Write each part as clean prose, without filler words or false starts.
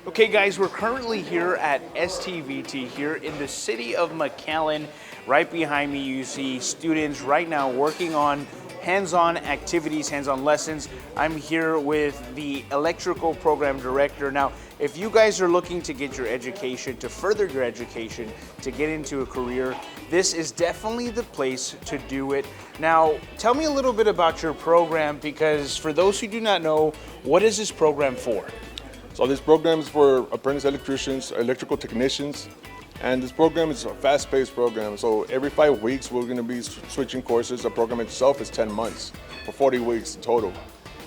Okay guys, we're currently here at STVT here in the city of McAllen. Right behind me you see students right now working on hands-on activities, hands-on lessons. I'm here with the electrical program director. Now, if you guys are looking to get your education, to further your education, to get into a career, this is definitely the place to do it. Now, tell me a little bit about your program, because for those who do not know, what is this program for? So this program is for apprentice electricians, electrical technicians, and this program is a fast-paced program. So every 5 weeks we're going to be switching courses. The program itself is 10 months, for 40 weeks total.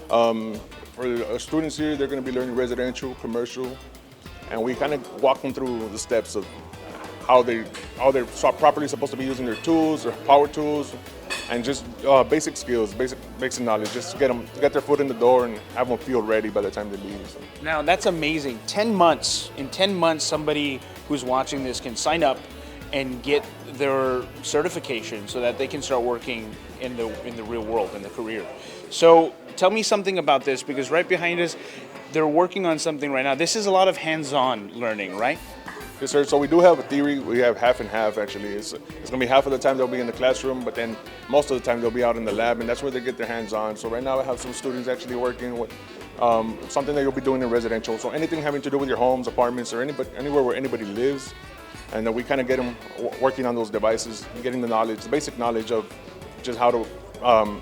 For the students here, they're going to be learning residential, commercial, and we kind of walk them through the steps of how they're properly supposed to be using their tools, their power tools, and just basic skills, basic knowledge, just to get their foot in the door and have them feel ready by the time they leave. So. Now that's amazing. 10 months. In 10 months, somebody who's watching this can sign up and get their certification so that they can start working in the real world, in the career. So tell me something about this, because right behind us, they're working on something right now. This is a lot of hands-on learning, right? Yes, sir. So we do have a theory. We have half and half, actually. It's going to be half of the time they'll be in the classroom, but then most of the time they'll be out in the lab, and that's where they get their hands on. So right now I have some students actually working with something that you'll be doing in residential. So anything having to do with your homes, apartments, or anywhere where anybody lives. And then we kind of get them working on those devices, getting the knowledge, the basic knowledge of just how to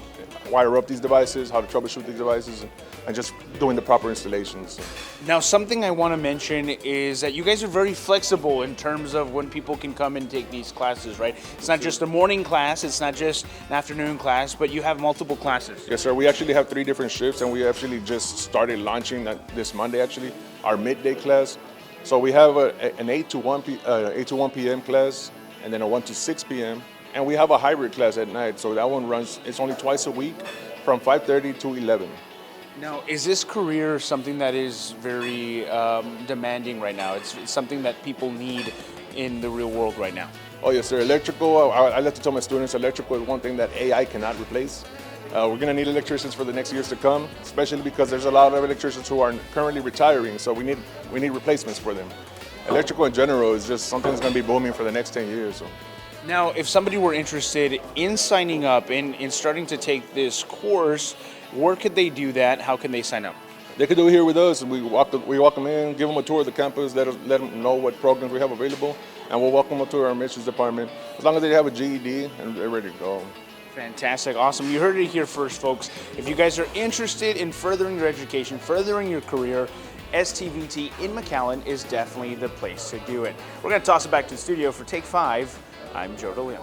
wire up these devices, how to troubleshoot these devices, and just doing the proper installations. Now, something I want to mention is that you guys are very flexible in terms of when people can come and take these classes, right? It's not just a morning class, it's not just an afternoon class, but you have multiple classes. Yes, sir. We actually have 3 different shifts, and we actually just started launching this Monday, actually, our midday class. So we have an 8 to 1 p.m. class, and then a 1 to 6 p.m., and we have a hybrid class at night. So that one runs, it's only twice a week from 5:30 to 11. Now, is this career something that is very demanding right now? It's something that people need in the real world right now. Oh yes, sir. Electrical, I like to tell my students, electrical is one thing that AI cannot replace. We're going to need electricians for the next years to come, especially because there's a lot of electricians who are currently retiring, so we need replacements for them. Electrical in general is just something that's going to be booming for the next 10 years. So. Now, if somebody were interested in signing up and in starting to take this course, where could they do that? How can they sign up? They could do it here with us. We walk them in, give them a tour of the campus, let them know what programs we have available, and we'll welcome them to our admissions department, as long as they have a GED and they're ready to go. Fantastic, awesome. You heard it here first, folks. If you guys are interested in furthering your education, furthering your career, STVT in McAllen is definitely the place to do it. We're going to toss it back to the studio for Take 5. I'm Joe DeLeon.